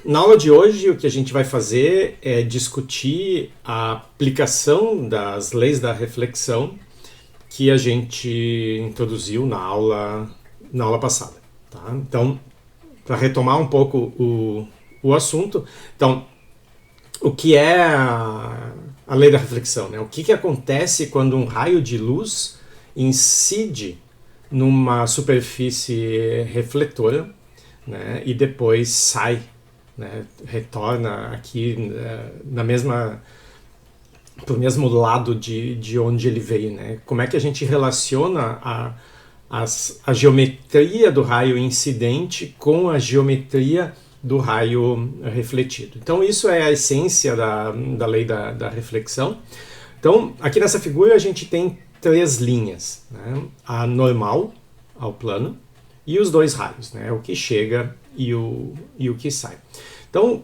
Na aula de hoje, o que a gente vai fazer é discutir a aplicação das leis da reflexão que a gente introduziu na aula passada. Tá? Então, para retomar um pouco o assunto, então, o que é a lei da reflexão? Né? O que acontece quando um raio de luz incide numa superfície refletora, né, e depois sai, né, retorna aqui pro mesmo lado de onde ele veio, né? Como é que a gente relaciona a geometria do raio incidente com a geometria do raio refletido? Então isso é a essência da lei da reflexão. Então aqui nessa figura a gente tem três linhas, né? A normal ao plano e os dois raios, né? O que chega e o que sai. Então,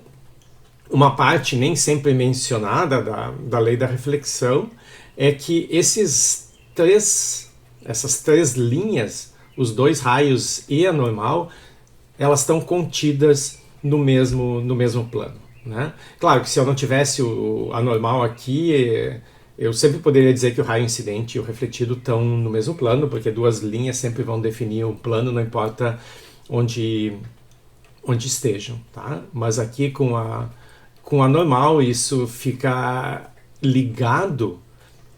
uma parte nem sempre mencionada da lei da reflexão é que essas três linhas, os dois raios e a normal, elas estão contidas no mesmo plano, né? Claro que se eu não tivesse a normal aqui, eu sempre poderia dizer que o raio incidente e o refletido estão no mesmo plano, porque duas linhas sempre vão definir um plano, não importa onde estejam, tá? Mas aqui com a normal isso fica ligado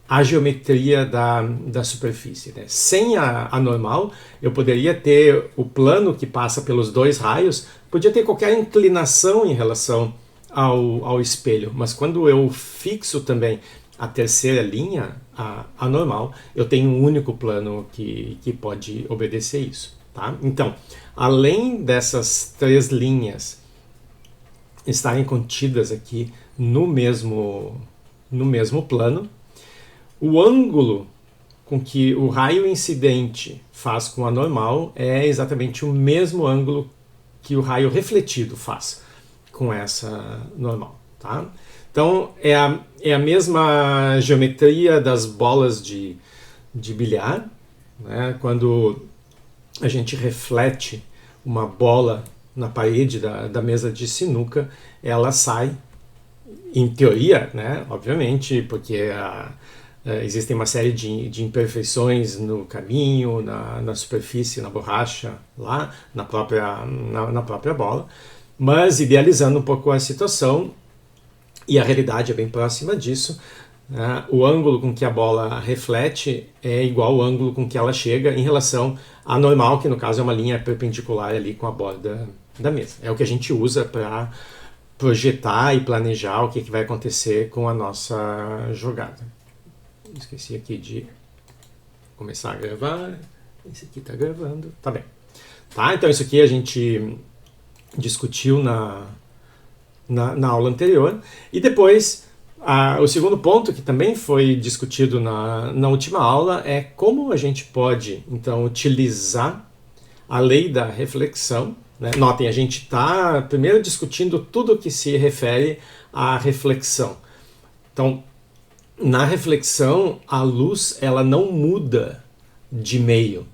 à geometria da superfície, né? Sem a normal, eu poderia ter o plano que passa pelos dois raios, podia ter qualquer inclinação em relação ao espelho, mas quando eu fixo também a terceira linha, a normal, eu tenho um único plano que pode obedecer isso. Tá? Então, além dessas três linhas estarem contidas aqui no mesmo plano, o ângulo com que o raio incidente faz com a normal é exatamente o mesmo ângulo que o raio refletido faz com essa normal. Tá? Então, é a mesma geometria das bolas de bilhar, né? Quando a gente reflete uma bola na parede da mesa de sinuca, ela sai, em teoria, né? Obviamente, porque existem uma série de imperfeições no caminho, na superfície, na borracha, lá na própria bola, mas idealizando um pouco a situação, e a realidade é bem próxima disso, né? O ângulo com que a bola reflete é igual ao ângulo com que ela chega em relação à normal, que no caso é uma linha perpendicular ali com a borda da mesa. É o que a gente usa para projetar e planejar o que vai acontecer com a nossa jogada. Esqueci aqui de começar a gravar. Esse aqui está gravando. Tá bem. Tá, então isso aqui a gente discutiu na aula anterior. E depois, o segundo ponto que também foi discutido na última aula é como a gente pode, então, utilizar a lei da reflexão. Né? Notem, a gente está primeiro discutindo tudo que se refere à reflexão. Então, na reflexão, a luz ela não muda de meio.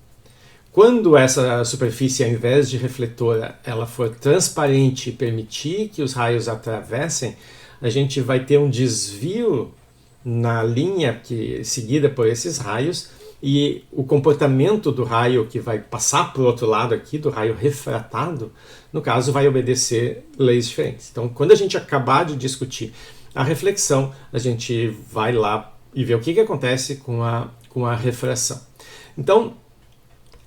Quando essa superfície, ao invés de refletora, ela for transparente e permitir que os raios atravessem, a gente vai ter um desvio na linha seguida por esses raios, e o comportamento do raio que vai passar para o outro lado aqui, do raio refratado, no caso, vai obedecer leis diferentes. Então, quando a gente acabar de discutir a reflexão, a gente vai lá e vê o que acontece com a refração. Então,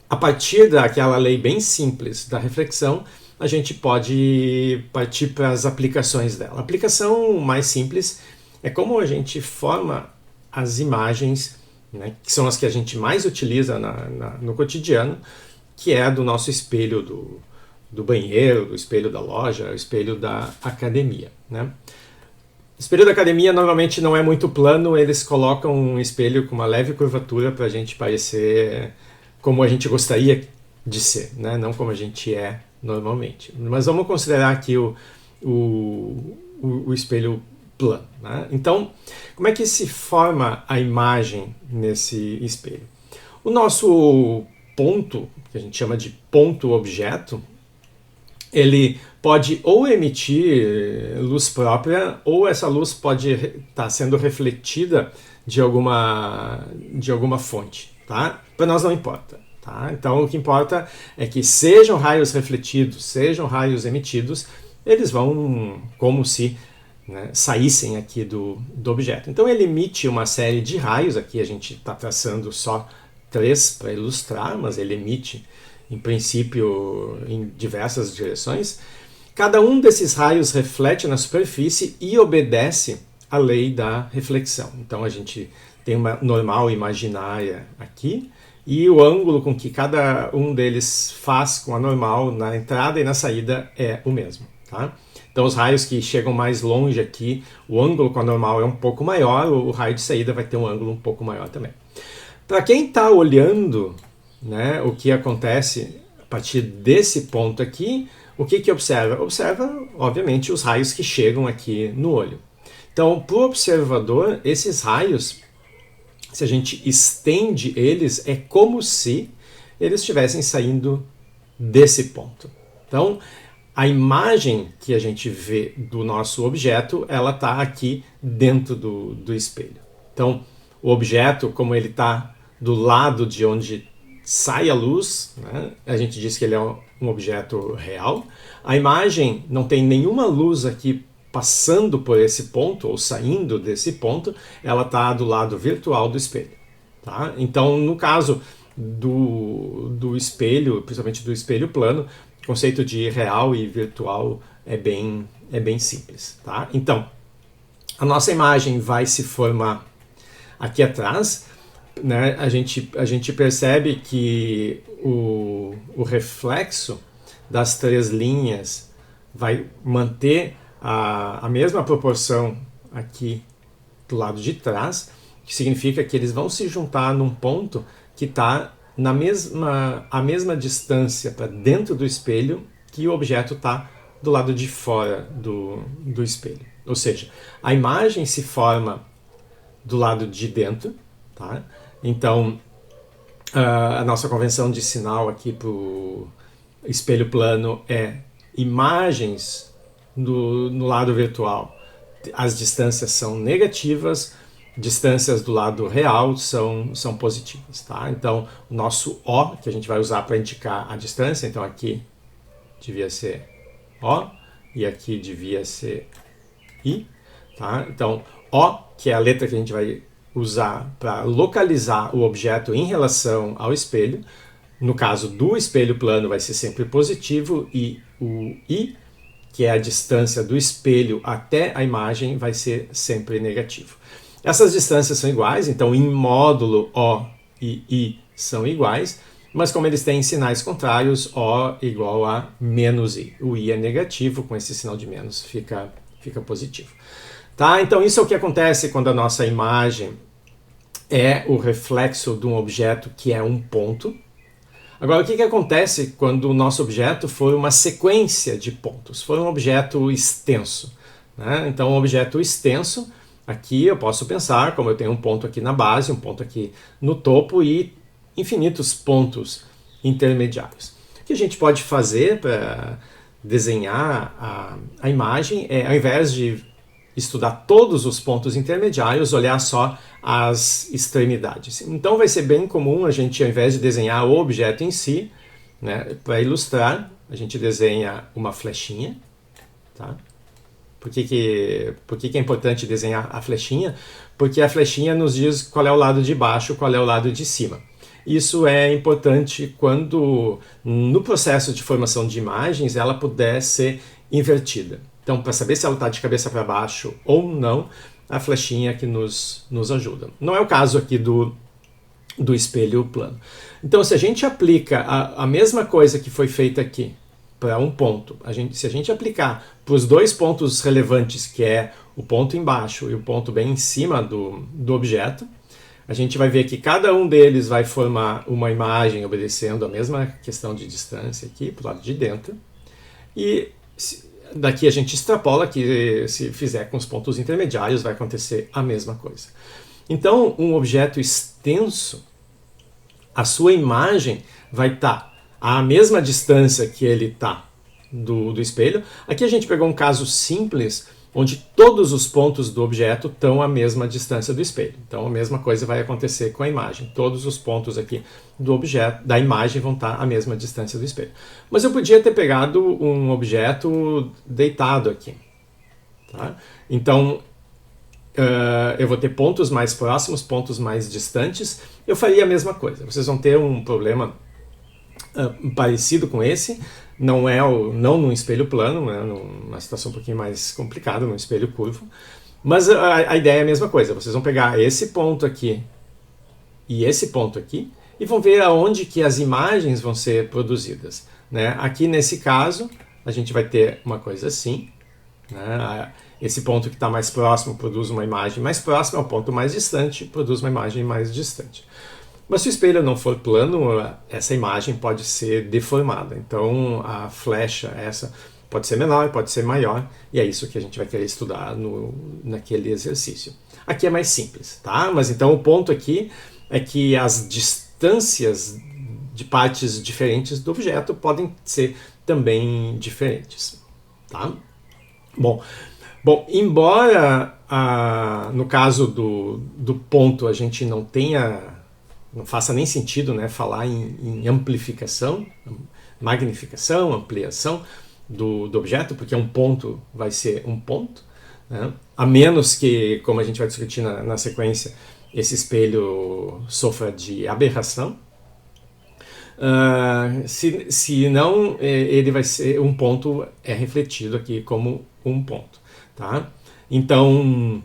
a partir daquela lei bem simples da reflexão, a gente pode partir para as aplicações dela. A aplicação mais simples é como a gente forma as imagens, né, que são as que a gente mais utiliza no cotidiano, que é do nosso espelho do banheiro, do espelho da loja, o espelho da academia. Né? O espelho da academia normalmente não é muito plano, eles colocam um espelho com uma leve curvatura para a gente parecer como a gente gostaria de ser, né? Não como a gente é normalmente. Mas vamos considerar aqui o espelho plano. Né? Então, como é que se forma a imagem nesse espelho? O nosso ponto, que a gente chama de ponto-objeto, ele pode ou emitir luz própria, ou essa luz pode estar sendo refletida de alguma fonte, tá? Para nós não importa, tá? Então o que importa é que sejam raios refletidos, sejam raios emitidos, eles vão como se, né, saíssem aqui do objeto. Então ele emite uma série de raios, aqui a gente está traçando só 3 para ilustrar, mas ele emite em princípio em diversas direções. Cada um desses raios reflete na superfície e obedece à lei da reflexão. Então a gente tem uma normal imaginária aqui, e o ângulo com que cada um deles faz com a normal na entrada e na saída é o mesmo, tá? Então os raios que chegam mais longe aqui, o ângulo com a normal é um pouco maior, o raio de saída vai ter um ângulo um pouco maior também. Para quem está olhando, né, o que acontece a partir desse ponto aqui, o que observa? Observa, obviamente, os raios que chegam aqui no olho. Então, para o observador, esses raios, se a gente estende eles, é como se eles estivessem saindo desse ponto. Então, a imagem que a gente vê do nosso objeto, ela está aqui dentro do espelho. Então, o objeto, como ele está do lado de onde sai a luz, né, a gente diz que ele é um objeto real. A imagem não tem nenhuma luz aqui passando por esse ponto ou saindo desse ponto, ela está do lado virtual do espelho, tá? Então, no caso do espelho, principalmente do espelho plano, o conceito de real e virtual é bem simples, tá? Então, a nossa imagem vai se formar aqui atrás, né? A gente percebe que o reflexo das 3 linhas vai manter a mesma proporção aqui do lado de trás, que significa que eles vão se juntar num ponto que está a mesma distância para dentro do espelho que o objeto está do lado de fora do espelho. Ou seja, a imagem se forma do lado de dentro, tá? Então, a nossa convenção de sinal aqui para o espelho plano é imagens no lado virtual. As distâncias são negativas, distâncias do lado real são positivas, tá? Então, o nosso O, que a gente vai usar para indicar a distância, então aqui devia ser O e aqui devia ser I, tá? Então, O, que é a letra que a gente vai usar para localizar o objeto em relação ao espelho, no caso do espelho plano vai ser sempre positivo, e o I, que é a distância do espelho até a imagem, vai ser sempre negativo. Essas distâncias são iguais, então em módulo O e I são iguais, mas como eles têm sinais contrários, O igual a menos I. O I é negativo, com esse sinal de menos fica positivo. Tá? Então isso é o que acontece quando a nossa imagem é o reflexo de um objeto que é um ponto. Agora, o que acontece quando o nosso objeto for uma sequência de pontos, for um objeto extenso, né? Então, um objeto extenso, aqui eu posso pensar, como eu tenho um ponto aqui na base, um ponto aqui no topo e infinitos pontos intermediários. O que a gente pode fazer para desenhar a imagem é, ao invés de estudar todos os pontos intermediários, olhar só as extremidades. Então vai ser bem comum a gente, ao invés de desenhar o objeto em si, né, para ilustrar, a gente desenha uma flechinha. Tá? Por que é importante desenhar a flechinha? Porque a flechinha nos diz qual é o lado de baixo, qual é o lado de cima. Isso é importante quando, no processo de formação de imagens, ela puder ser invertida. Então, para saber se ela está de cabeça para baixo ou não, a flechinha que nos ajuda. Não é o caso aqui do espelho plano. Então, se a gente aplica a mesma coisa que foi feita aqui para um ponto, se a gente aplicar para os 2 pontos relevantes, que é o ponto embaixo e o ponto bem em cima do objeto, a gente vai ver que cada um deles vai formar uma imagem obedecendo a mesma questão de distância aqui, para o lado de dentro. E daqui a gente extrapola que se fizer com os pontos intermediários vai acontecer a mesma coisa. Então, um objeto extenso, a sua imagem vai estar à mesma distância que ele está do espelho. Aqui a gente pegou um caso simples, onde todos os pontos do objeto estão à mesma distância do espelho. Então a mesma coisa vai acontecer com a imagem. Todos os pontos aqui do objeto, da imagem, vão estar à mesma distância do espelho. Mas eu podia ter pegado um objeto deitado aqui. Tá? Então eu vou ter pontos mais próximos, pontos mais distantes. Eu faria a mesma coisa. Vocês vão ter um problema parecido com esse. Não num espelho plano, né, numa situação um pouquinho mais complicada, num espelho curvo. Mas a ideia é a mesma coisa. Vocês vão pegar esse ponto aqui e esse ponto aqui e vão ver aonde que as imagens vão ser produzidas. Né? Aqui nesse caso, a gente vai ter uma coisa assim. Né? Esse ponto que está mais próximo produz uma imagem mais próxima, o ponto mais distante produz uma imagem mais distante. Mas se o espelho não for plano, essa imagem pode ser deformada. Então a flecha essa pode ser menor, pode ser maior, e é isso que a gente vai querer estudar naquele exercício. Aqui é mais simples, tá? Mas então o ponto aqui é que as distâncias de partes diferentes do objeto podem ser também diferentes, tá? Bom, embora no caso do ponto a gente não faça nem sentido, né, falar em amplificação, magnificação, ampliação do objeto, porque um ponto vai ser um ponto, né, a menos que, como a gente vai discutir na sequência, esse espelho sofra de aberração. Se não, ele vai ser um ponto, é refletido aqui como um ponto. Tá? Então,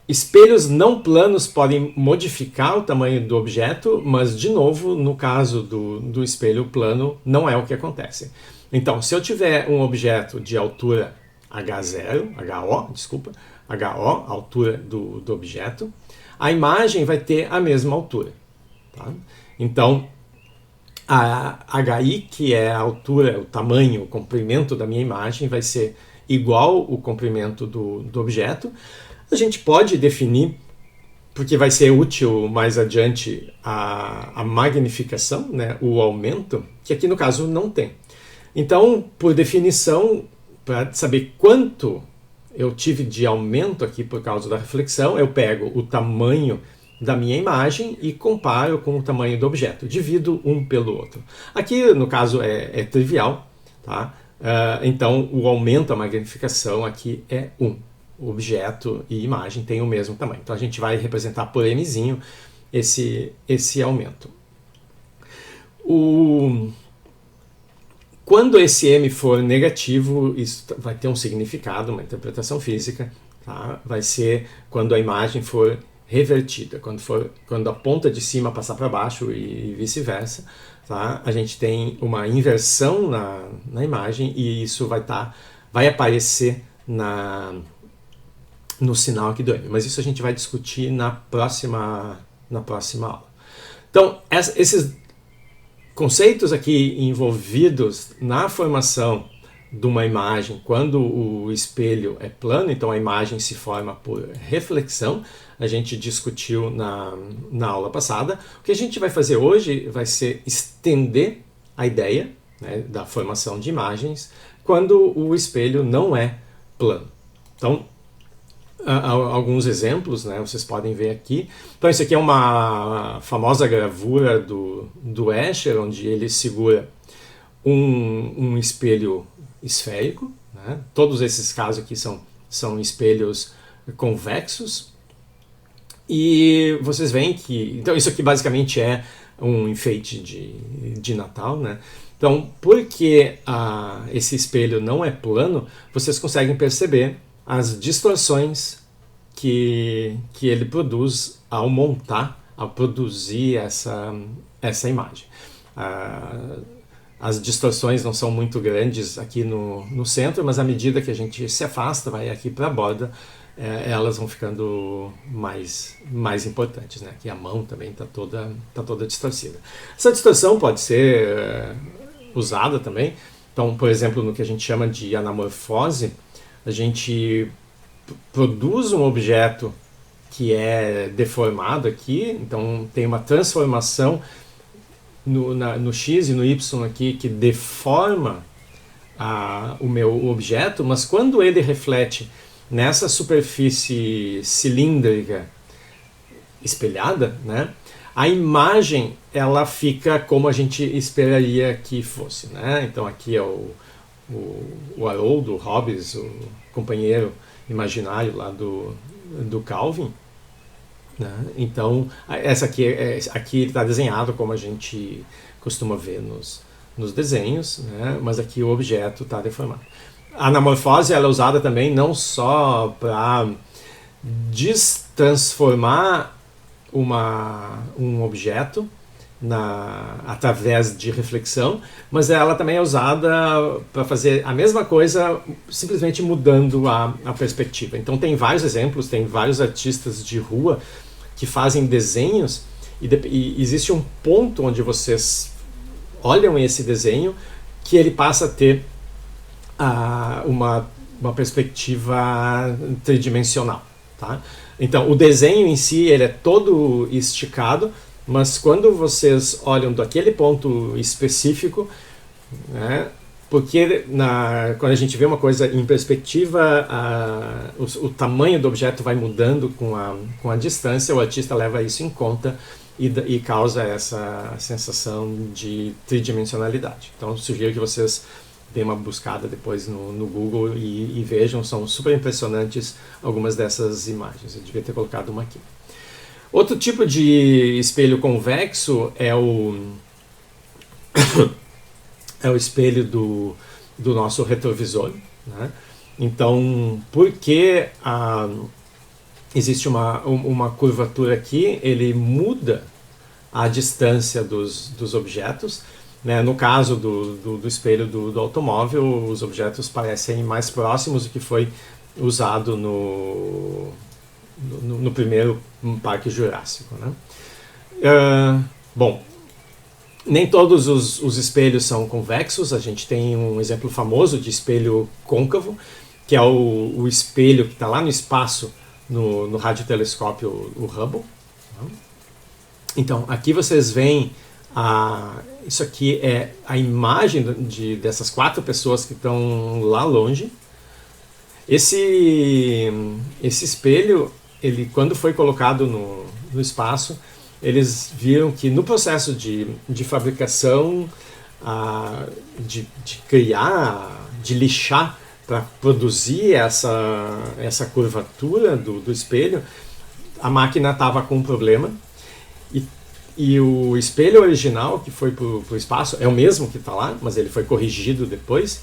espelhos não planos podem modificar o tamanho do objeto, mas, de novo, no caso do espelho plano, não é o que acontece. Então, se eu tiver um objeto de altura HO, altura do objeto, a imagem vai ter a mesma altura. Tá? Então, a HI, que é a altura, o tamanho, o comprimento da minha imagem, vai ser igual o comprimento do objeto. A gente pode definir, porque vai ser útil mais adiante, a magnificação, né, o aumento, que aqui no caso não tem. Então, por definição, para saber quanto eu tive de aumento aqui por causa da reflexão, eu pego o tamanho da minha imagem e comparo com o tamanho do objeto. Divido um pelo outro. Aqui, no caso, é trivial, tá? Então, o aumento, a magnificação aqui é 1. O objeto e imagem têm o mesmo tamanho. Então, a gente vai representar por mzinho esse aumento. Quando esse m for negativo, isso vai ter um significado, uma interpretação física. Tá? Vai ser quando a imagem for revertida, quando a ponta de cima passar para baixo e vice-versa. Tá? A gente tem uma inversão na imagem e isso vai aparecer no sinal aqui do M. Mas isso a gente vai discutir na próxima aula. Então, esses conceitos aqui envolvidos na formação de uma imagem, quando o espelho é plano, então a imagem se forma por reflexão, a gente discutiu na aula passada. O que a gente vai fazer hoje vai ser estender a ideia, né, da formação de imagens quando o espelho não é plano. Então, alguns exemplos, né, vocês podem ver aqui. Então, isso aqui é uma famosa gravura do Escher, onde ele segura um espelho esférico. Né? Todos esses casos aqui são espelhos convexos. E vocês veem que... Então, isso aqui basicamente é um enfeite de Natal, né? Então, porque esse espelho não é plano, vocês conseguem perceber as distorções que ele produz ao produzir essa imagem. As distorções não são muito grandes aqui no centro, mas à medida que a gente se afasta, vai aqui para a borda, elas vão ficando mais importantes. Né? Aqui a mão também está toda distorcida. Essa distorção pode ser usada também. Então, por exemplo, no que a gente chama de anamorfose, a gente produz um objeto que é deformado aqui, então tem uma transformação no X e no Y aqui que deforma o meu objeto, mas quando ele reflete nessa superfície cilíndrica espelhada, né, a imagem ela fica como a gente esperaria que fosse, né? Então aqui é o Haroldo, o Hobbes, o companheiro imaginário lá do Calvin, né? Então essa aqui aqui está desenhado como a gente costuma ver nos desenhos, né? Mas aqui o objeto está deformado. A anamorfose ela é usada também não só para destransformar um objeto através de reflexão, mas ela também é usada para fazer a mesma coisa, simplesmente mudando a perspectiva. Então tem vários exemplos, tem vários artistas de rua que fazem desenhos e existe um ponto onde vocês olham esse desenho que ele passa a ter uma perspectiva tridimensional, tá? Então o desenho em si ele é todo esticado, mas quando vocês olham daquele ponto específico, né, porque quando a gente vê uma coisa em perspectiva, o tamanho do objeto vai mudando com a distância, o artista leva isso em conta e causa essa sensação de tridimensionalidade. Então, sugiro que vocês deem uma buscada depois no Google e vejam, são super impressionantes algumas dessas imagens. Eu devia ter colocado uma aqui. Outro tipo de espelho convexo é o espelho do nosso retrovisor, né? Então, porque existe uma curvatura aqui, ele muda a distância dos objetos, né? No caso do espelho do automóvel, os objetos parecem mais próximos do que foi usado no primeiro Parque Jurássico, né? Bom, nem todos os espelhos são convexos. A gente tem um exemplo famoso de espelho côncavo, que é o espelho que está lá no espaço no radiotelescópio, o Hubble. Então, aqui vocês veem isso aqui é a imagem dessas 4 pessoas que estão lá longe. Esse espelho, ele, quando foi colocado no espaço, eles viram que no processo de fabricação, de criar, de lixar para produzir essa curvatura do espelho, a máquina estava com um problema. E o espelho original que foi para o espaço é o mesmo que está lá, mas ele foi corrigido depois.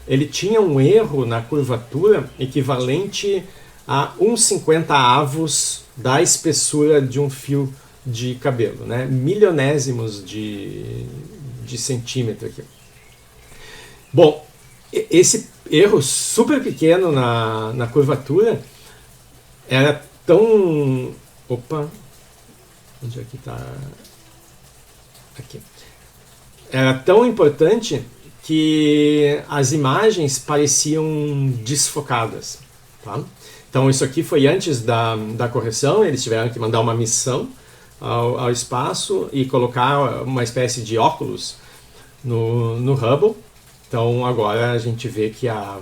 Ele tinha um erro na curvatura equivalente a 1/50 avos da espessura de um fio de cabelo, né? Milionésimos de centímetro aqui. Bom, esse erro super pequeno na curvatura era tão... Opa! Onde é que está? Aqui. Era tão importante que as imagens pareciam desfocadas, tá? Então isso aqui foi antes da correção. Eles tiveram que mandar uma missão ao espaço e colocar uma espécie de óculos no Hubble. Então agora a gente vê que a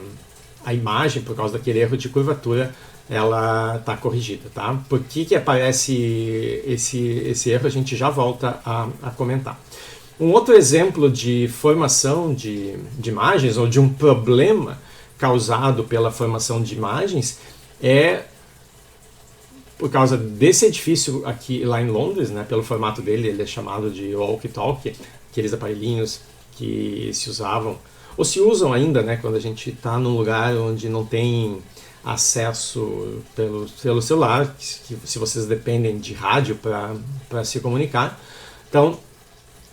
imagem, por causa daquele erro de curvatura, ela está corrigida, tá? Por que aparece esse erro? A gente já volta a comentar. Um outro exemplo de formação de imagens, ou de um problema causado pela formação de imagens, é por causa desse edifício aqui lá em Londres, né? Pelo formato dele, ele é chamado de walkie-talkie, aqueles aparelhinhos que se usavam, ou se usam ainda, né? Quando a gente está num lugar onde não tem acesso pelo celular, que se vocês dependem de rádio para se comunicar. Então,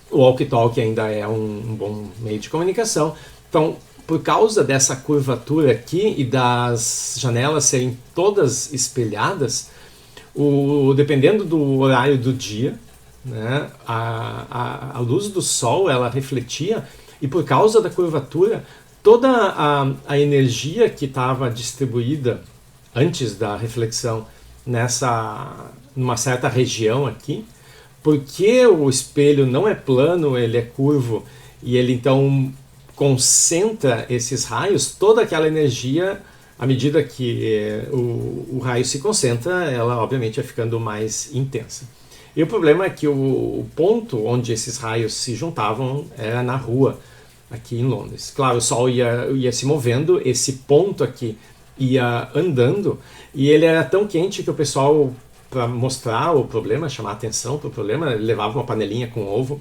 o walkie-talkie ainda é um bom meio de comunicação. Então, por causa dessa curvatura aqui e das janelas serem todas espelhadas, dependendo do horário do dia, né, a luz do sol ela refletia, e por causa da curvatura, toda a energia que estava distribuída antes da reflexão numa certa região aqui, porque o espelho não é plano, ele é curvo, e ele então concentra esses raios, toda aquela energia, à medida que o raio se concentra, ela obviamente vai ficando mais intensa. E o problema é que o ponto onde esses raios se juntavam era na rua, aqui em Londres. Claro, o Sol ia se movendo, esse ponto aqui ia andando, e ele era tão quente que o pessoal, para mostrar o problema, chamar a atenção para o problema, levava uma panelinha com ovo,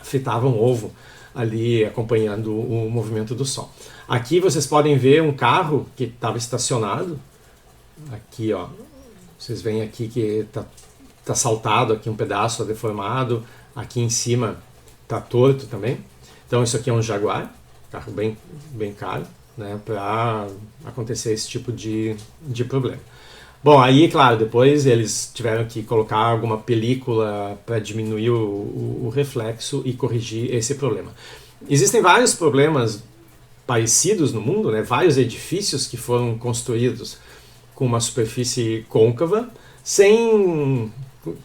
fritava um ovo ali acompanhando o movimento do Sol. Aqui vocês podem ver um carro que estava estacionado, aqui ó, vocês veem aqui que tá saltado aqui um pedaço, deformado, aqui em cima tá torto também. Então isso aqui é um Jaguar, carro bem caro, né, para acontecer esse tipo de problema. Bom, aí, claro, depois eles tiveram que colocar alguma película para diminuir o reflexo e corrigir esse problema. Existem vários problemas parecidos no mundo, né, vários edifícios que foram construídos com uma superfície côncava, sem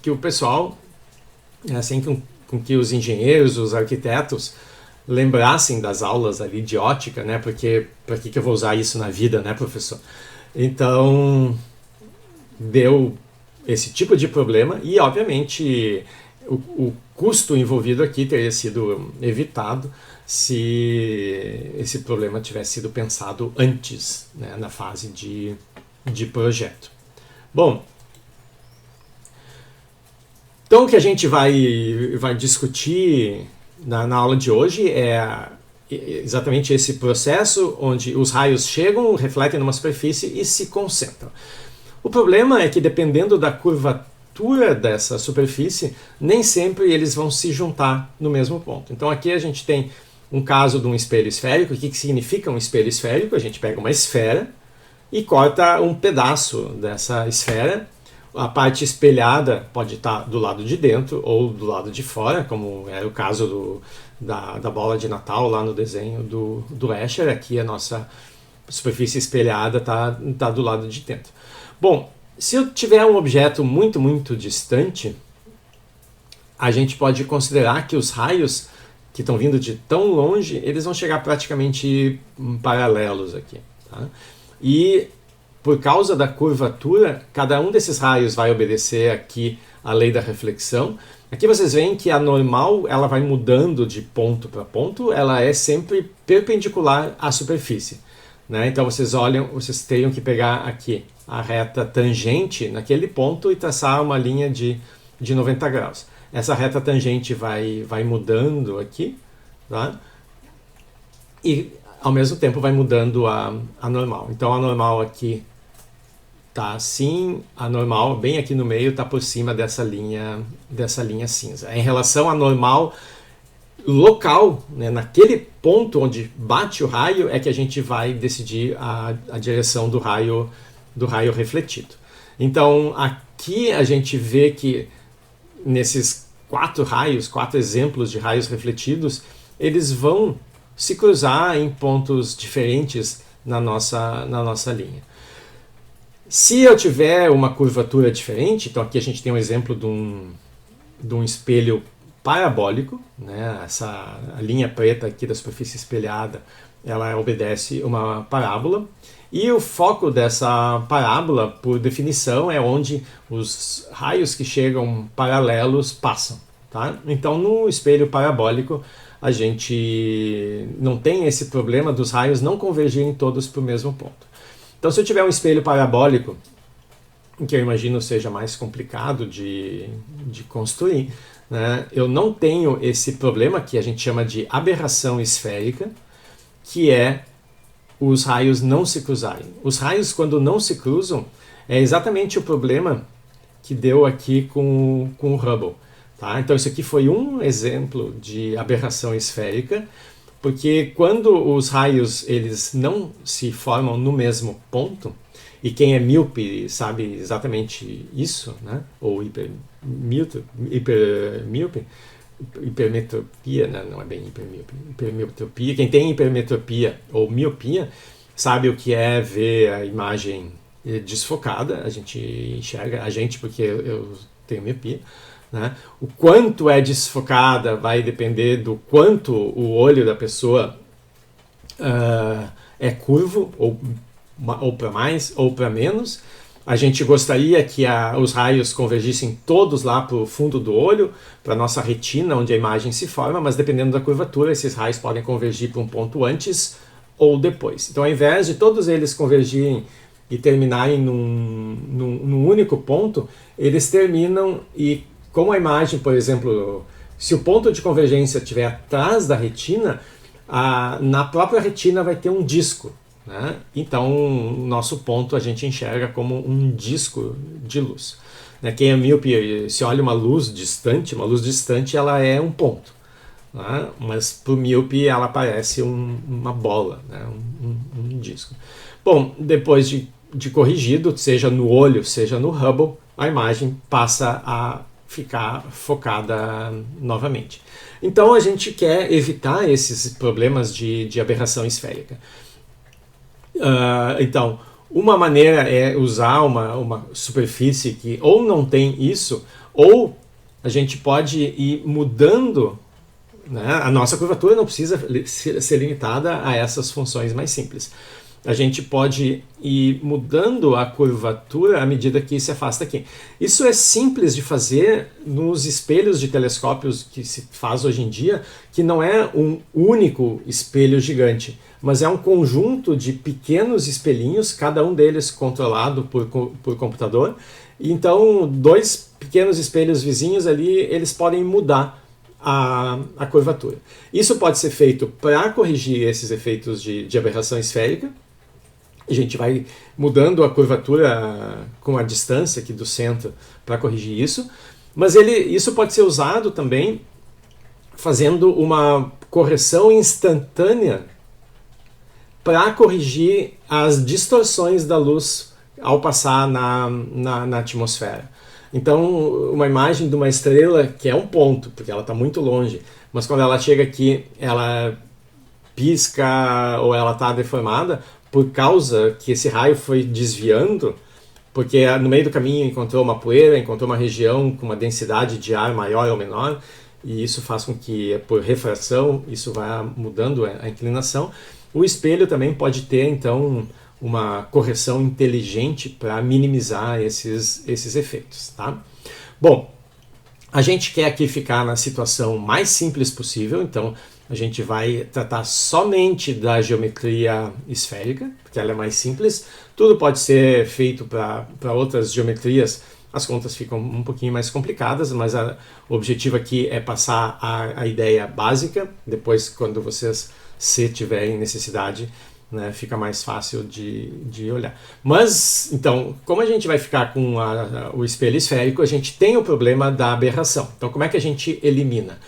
que o pessoal, sem com que os engenheiros, os arquitetos lembrassem das aulas ali de ótica, né? Porque para que eu vou usar isso na vida, né, professor? Então deu esse tipo de problema e, obviamente, o custo envolvido aqui teria sido evitado se esse problema tivesse sido pensado antes, né, na fase de projeto. Bom, então o que a gente vai discutir na aula de hoje é exatamente esse processo onde os raios chegam, refletem numa superfície e se concentram. O problema é que, dependendo da curvatura dessa superfície, nem sempre eles vão se juntar no mesmo ponto. Então aqui a gente tem um caso de um espelho esférico. O que significa um espelho esférico? A gente pega uma esfera e corta um pedaço dessa esfera. A parte espelhada pode estar do lado de dentro ou do lado de fora, como é o caso da bola de Natal lá no desenho do Escher. Aqui a nossa superfície espelhada está do lado de dentro. Bom, se eu tiver um objeto muito distante, a gente pode considerar que os raios que estão vindo de tão longe, eles vão chegar praticamente paralelos aqui, tá? E por causa da curvatura, cada um desses raios vai obedecer aqui a lei da reflexão. Aqui vocês veem que a normal ela vai mudando de ponto para ponto, ela é sempre perpendicular à superfície, né? Então vocês teriam que pegar aqui a reta tangente naquele ponto e traçar uma linha de 90 graus. Essa reta tangente vai mudando aqui, tá? E ao mesmo tempo vai mudando a normal. Então a normal aqui tá assim, a normal bem aqui no meio está por cima dessa linha cinza. Em relação à normal local, né, naquele ponto onde bate o raio, é que a gente vai decidir a direção do raio refletido. Então aqui a gente vê que nesses quatro exemplos de raios refletidos, eles vão se cruzar em pontos diferentes na nossa linha. Se eu tiver uma curvatura diferente, então aqui a gente tem um exemplo de um espelho parabólico, né? A linha preta aqui da superfície espelhada, ela obedece uma parábola, e o foco dessa parábola, por definição, é onde os raios que chegam paralelos passam, tá? Então no espelho parabólico a gente não tem esse problema dos raios não convergirem todos para o mesmo ponto. Então, se eu tiver um espelho parabólico, que eu imagino seja mais complicado de construir, né, eu não tenho esse problema que a gente chama de aberração esférica, que é os raios não se cruzarem. Os raios, quando não se cruzam, é exatamente o problema que deu aqui com o Hubble. Tá? Então, isso aqui foi um exemplo de aberração esférica, porque quando os raios eles não se formam no mesmo ponto, e quem é míope sabe exatamente isso, né? Ou hipermetropia, né? Não é bem hipermetropia. Quem tem hipermetropia ou miopia sabe o que é ver a imagem desfocada. A gente enxerga, porque eu tenho miopia, né? O quanto é desfocada vai depender do quanto o olho da pessoa é curvo, ou para mais ou para menos. A gente gostaria que os raios convergissem todos lá para o fundo do olho, para a nossa retina, onde a imagem se forma, mas dependendo da curvatura, esses raios podem convergir para um ponto antes ou depois. Então, ao invés de todos eles convergirem e terminarem num único ponto, eles terminam e, como a imagem, por exemplo, se o ponto de convergência estiver atrás da retina, na própria retina vai ter um disco. Né? Então, o nosso ponto a gente enxerga como um disco de luz. Né? Quem é míope, se olha uma luz distante ela é um ponto. Né? Mas para o míope ela parece uma bola, né? um disco. Bom, depois de corrigido, seja no olho, seja no Hubble, a imagem passa a ficar focada novamente. Então, a gente quer evitar esses problemas de aberração esférica. Então, uma maneira é usar uma superfície que ou não tem isso, ou a gente pode ir mudando, né? A nossa curvatura não precisa ser limitada a essas funções mais simples. A gente pode ir mudando a curvatura à medida que se afasta aqui. Isso é simples de fazer nos espelhos de telescópios que se faz hoje em dia, que não é um único espelho gigante, mas é um conjunto de pequenos espelhinhos, cada um deles controlado por computador. Então, dois pequenos espelhos vizinhos ali, eles podem mudar a curvatura. Isso pode ser feito para corrigir esses efeitos de aberração esférica. A gente vai mudando a curvatura com a distância aqui do centro para corrigir isso. Mas isso pode ser usado também fazendo uma correção instantânea para corrigir as distorções da luz ao passar na atmosfera. Então, uma imagem de uma estrela que é um ponto, porque ela está muito longe, mas quando ela chega aqui, ela pisca ou ela está deformada por causa que esse raio foi desviando, porque no meio do caminho encontrou uma poeira, encontrou uma região com uma densidade de ar maior ou menor, e isso faz com que, por refração, isso vá mudando a inclinação. O espelho também pode ter, então, uma correção inteligente para minimizar esses efeitos. Tá? Bom, a gente quer aqui ficar na situação mais simples possível, então a gente vai tratar somente da geometria esférica, porque ela é mais simples. Tudo pode ser feito para outras geometrias, as contas ficam um pouquinho mais complicadas, mas o objetivo aqui é passar a ideia básica. Depois, quando vocês tiverem necessidade, né, fica mais fácil de olhar. Mas, então, como a gente vai ficar com o espelho esférico, a gente tem o problema da aberração. Então, como é que a gente elimina?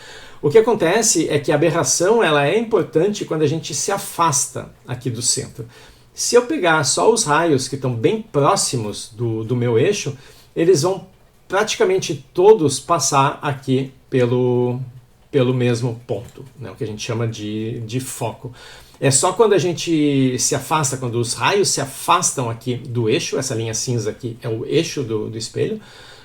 O que acontece é que a aberração ela é importante quando a gente se afasta aqui do centro. Se eu pegar só os raios que estão bem próximos do meu eixo, eles vão praticamente todos passar aqui pelo mesmo ponto, né, o que a gente chama de foco. É só quando a gente se afasta, quando os raios se afastam aqui do eixo, essa linha cinza aqui é o eixo do espelho,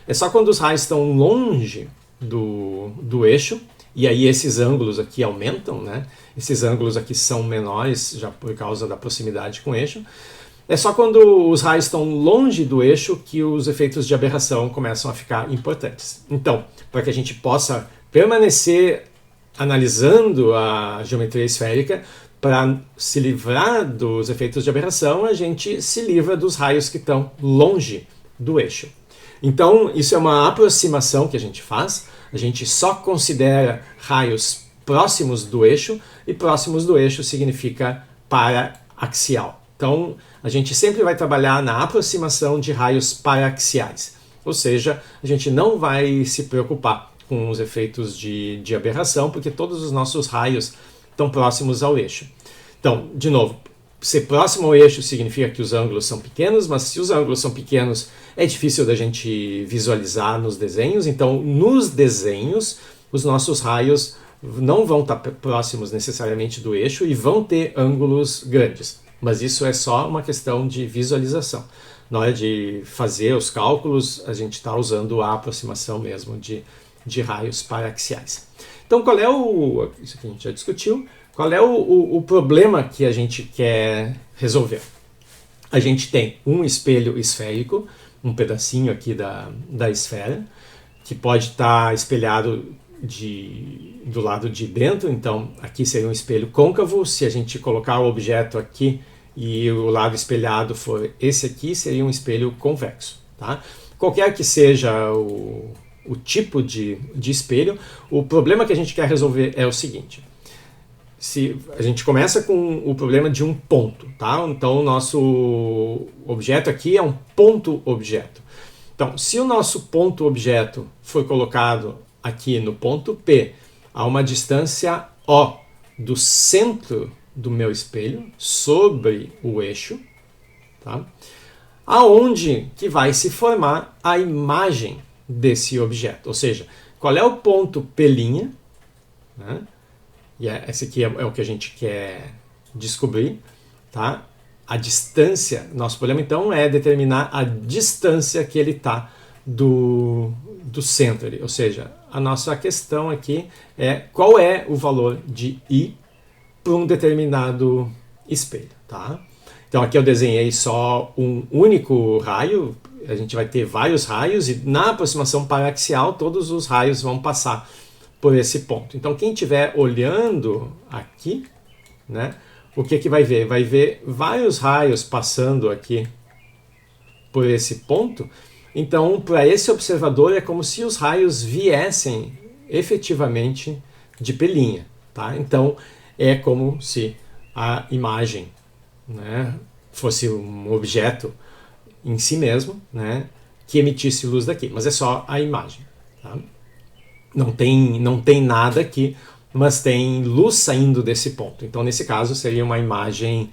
é só quando os raios estão longe do eixo, e aí esses ângulos aqui aumentam, né? Esses ângulos aqui são menores já por causa da proximidade com o eixo. É só quando os raios estão longe do eixo que os efeitos de aberração começam a ficar importantes. Então, para que a gente possa permanecer analisando a geometria esférica, para se livrar dos efeitos de aberração, a gente se livra dos raios que estão longe do eixo. Então, isso é uma aproximação que a gente faz. A gente só considera raios próximos do eixo, e próximos do eixo significa para-axial. Então, a gente sempre vai trabalhar na aproximação de raios para-axiais. Ou seja, a gente não vai se preocupar com os efeitos de aberração, porque todos os nossos raios estão próximos ao eixo. Então, de novo, ser próximo ao eixo significa que os ângulos são pequenos, mas se os ângulos são pequenos, é difícil da gente visualizar nos desenhos. Então, nos desenhos, os nossos raios não vão estar próximos necessariamente do eixo e vão ter ângulos grandes. Mas isso é só uma questão de visualização. Na hora de fazer os cálculos, a gente está usando a aproximação mesmo de raios paraxiais. Então, qual é isso aqui a gente já discutiu. Qual é o problema que a gente quer resolver? A gente tem um espelho esférico, um pedacinho aqui da esfera, que pode estar espelhado do lado de dentro, então aqui seria um espelho côncavo. Se a gente colocar o objeto aqui e o lado espelhado for esse aqui, seria um espelho convexo. Tá? Qualquer que seja o tipo de espelho, o problema que a gente quer resolver é o seguinte. Se a gente começa com o problema de um ponto, tá? Então o nosso objeto aqui é um ponto-objeto. Então, se o nosso ponto-objeto for colocado aqui no ponto P, a uma distância O do centro do meu espelho, sobre o eixo, tá? Aonde que vai se formar a imagem desse objeto? Ou seja, qual é o ponto P', né? E esse aqui é o que a gente quer descobrir, tá? A distância, nosso problema então é determinar a distância que ele está do centro, ou seja, a nossa questão aqui é qual é o valor de I para um determinado espelho, tá? Então aqui eu desenhei só um único raio, a gente vai ter vários raios e na aproximação paraxial todos os raios vão passar por esse ponto. Então quem estiver olhando aqui, né, o que vai ver? Vai ver vários raios passando aqui por esse ponto. Então para esse observador é como se os raios viessem efetivamente de P', tá? Então é como se a imagem, né, fosse um objeto em si mesmo, né, que emitisse luz daqui, mas é só a imagem, tá? Não tem nada aqui, mas tem luz saindo desse ponto. Então, nesse caso, seria uma imagem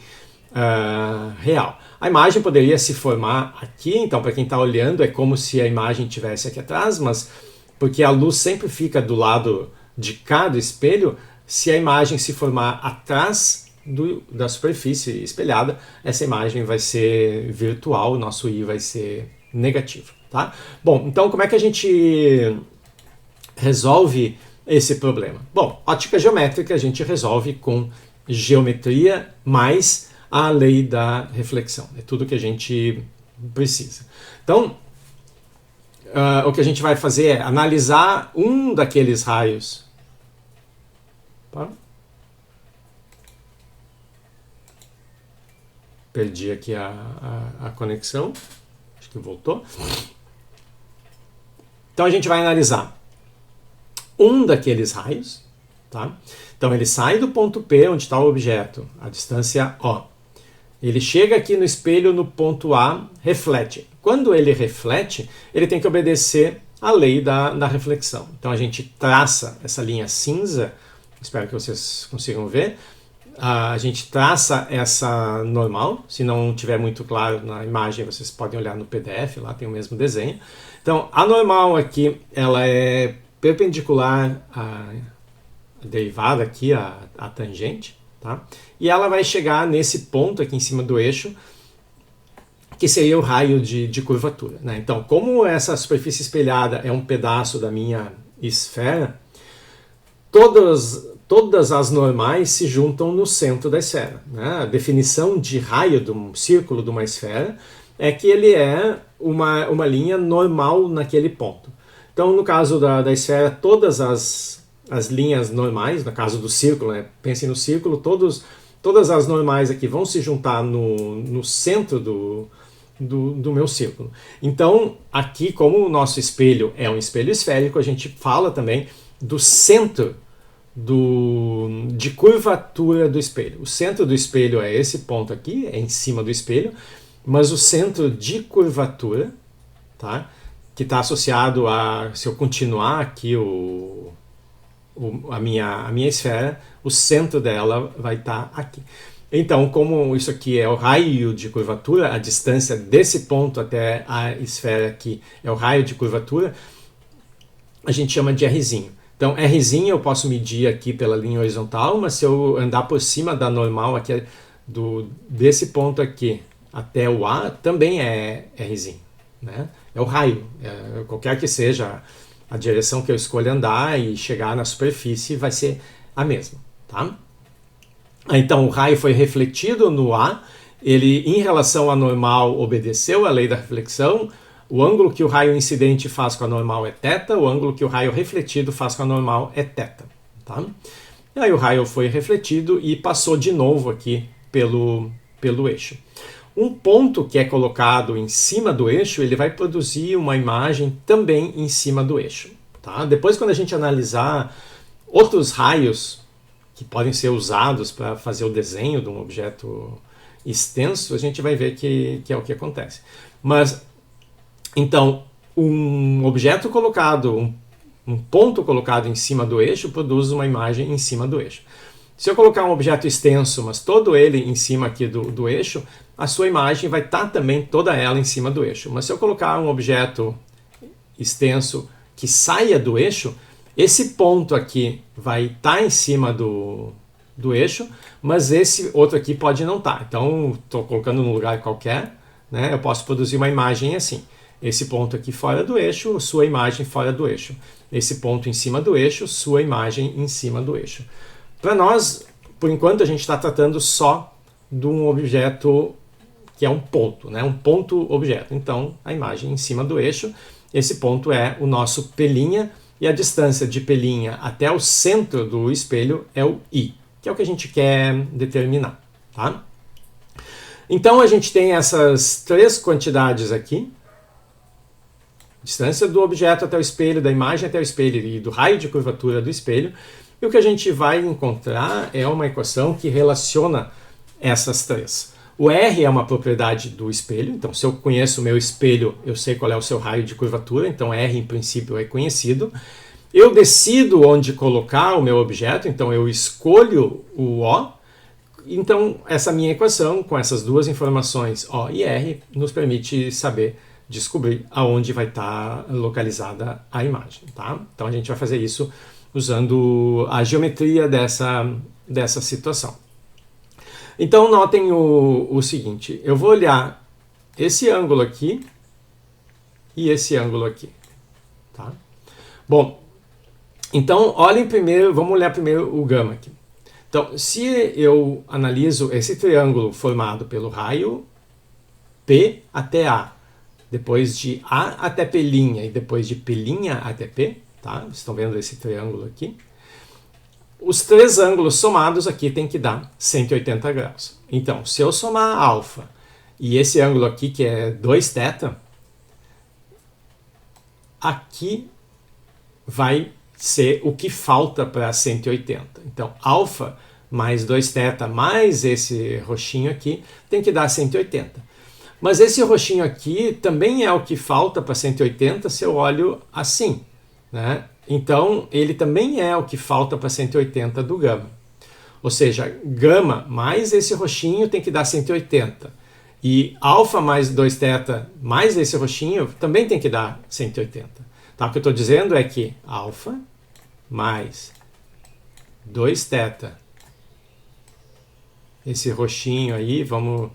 real. A imagem poderia se formar aqui, então, para quem está olhando, é como se a imagem estivesse aqui atrás, mas porque a luz sempre fica do lado de cá do espelho, se a imagem se formar atrás da superfície espelhada, essa imagem vai ser virtual, o nosso I vai ser negativo. Tá? Bom, então como é que a gente resolve esse problema? Bom, ótica geométrica a gente resolve com geometria mais a lei da reflexão. É tudo que a gente precisa. Então, o que a gente vai fazer é analisar um daqueles raios. Tá? Perdi aqui a conexão. Acho que voltou. Então a gente vai analisar um daqueles raios, tá? Então ele sai do ponto P, onde está o objeto, a distância O. Ele chega aqui no espelho no ponto A, reflete. Quando ele reflete, ele tem que obedecer à lei da reflexão. Então a gente traça essa linha cinza, espero que vocês consigam ver. A gente traça essa normal, se não tiver muito claro na imagem, vocês podem olhar no PDF, lá tem o mesmo desenho. Então a normal aqui, ela é perpendicular à derivada aqui, à tangente, tá? E ela vai chegar nesse ponto aqui em cima do eixo, que seria o raio de curvatura, né? Então, como essa superfície espelhada é um pedaço da minha esfera, todas as normais se juntam no centro da esfera, né? A definição de raio de um círculo de uma esfera é que ele é uma linha normal naquele ponto. Então, no caso da esfera, todas as linhas normais, no caso do círculo, né? Pensem no círculo, todas as normais aqui vão se juntar no centro do meu círculo. Então, aqui, como o nosso espelho é um espelho esférico, a gente fala também do centro de curvatura do espelho. O centro do espelho é esse ponto aqui, é em cima do espelho, mas o centro de curvatura, tá? Que está associado a, se eu continuar aqui a minha esfera, o centro dela vai estar aqui. Então, como isso aqui é o raio de curvatura, a distância desse ponto até a esfera aqui é o raio de curvatura, a gente chama de Rzinho. Então, Rzinho eu posso medir aqui pela linha horizontal, mas se eu andar por cima da normal aqui, desse ponto aqui até o A, também é Rzinho, né? É o raio, qualquer que seja a direção que eu escolha andar e chegar na superfície vai ser a mesma, tá? Então o raio foi refletido no A, ele em relação à normal obedeceu à lei da reflexão, o ângulo que o raio incidente faz com a normal é θ, o ângulo que o raio refletido faz com a normal é θ. Tá? E aí o raio foi refletido e passou de novo aqui pelo eixo. Um ponto que é colocado em cima do eixo, ele vai produzir uma imagem também em cima do eixo. Tá? Depois, quando a gente analisar outros raios que podem ser usados para fazer o desenho de um objeto extenso, a gente vai ver que é o que acontece. Mas, então, um objeto colocado, um ponto colocado em cima do eixo produz uma imagem em cima do eixo. Se eu colocar um objeto extenso, mas todo ele em cima aqui do eixo, a sua imagem vai estar também toda ela em cima do eixo. Mas se eu colocar um objeto extenso que saia do eixo, esse ponto aqui vai estar em cima do eixo, mas esse outro aqui pode não estar. Então, estou colocando num lugar qualquer, né? Eu posso produzir uma imagem assim. Esse ponto aqui fora do eixo, sua imagem fora do eixo. Esse ponto em cima do eixo, sua imagem em cima do eixo. Para nós, por enquanto, a gente está tratando só de um objeto que é um ponto, né? Um ponto-objeto. Então, a imagem em cima do eixo, esse ponto é o nosso P', e a distância de P' até o centro do espelho é o I, que é o que a gente quer determinar. Tá? Então, a gente tem essas três quantidades aqui. Distância do objeto até o espelho, da imagem até o espelho e do raio de curvatura do espelho. E o que a gente vai encontrar é uma equação que relaciona essas três. O R é uma propriedade do espelho, então se eu conheço o meu espelho, eu sei qual é o seu raio de curvatura, então R em princípio é conhecido. Eu decido onde colocar o meu objeto, então eu escolho o O. Então essa minha equação, com essas duas informações O e R, nos permite saber descobrir aonde vai estar localizada a imagem. Tá? Então a gente vai fazer isso usando a geometria dessa situação. Então notem o seguinte, eu vou olhar esse ângulo aqui e esse ângulo aqui. Tá? Bom, então olhem primeiro, vamos olhar primeiro o gama aqui. Então, se eu analiso esse triângulo formado pelo raio P até A, depois de A até P' e depois de P' até P, tá? Vocês estão vendo esse triângulo aqui? Os três ângulos somados aqui tem que dar 180 graus. Então, se eu somar alfa e esse ângulo aqui, que é 2θ, aqui vai ser o que falta para 180. Então, alfa mais 2θ mais esse roxinho aqui tem que dar 180. Mas esse roxinho aqui também é o que falta para 180 se eu olho assim, né? Então, ele também é o que falta para 180 do gama. Ou seja, gama mais esse roxinho tem que dar 180. E alfa mais 2θ mais esse roxinho também tem que dar 180. Tá? O que eu estou dizendo é que alfa mais 2θ, esse roxinho aí, vamos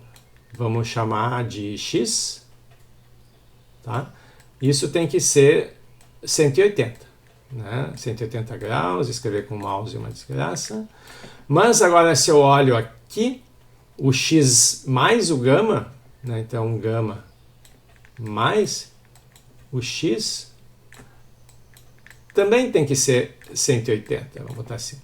chamar de x, tá? Isso tem que ser 180. Né? 180 graus, escrever com o mouse é uma desgraça. Mas agora se eu olho aqui, o x mais o gama, né? Então gama mais o x, também tem que ser 180, vamos botar assim.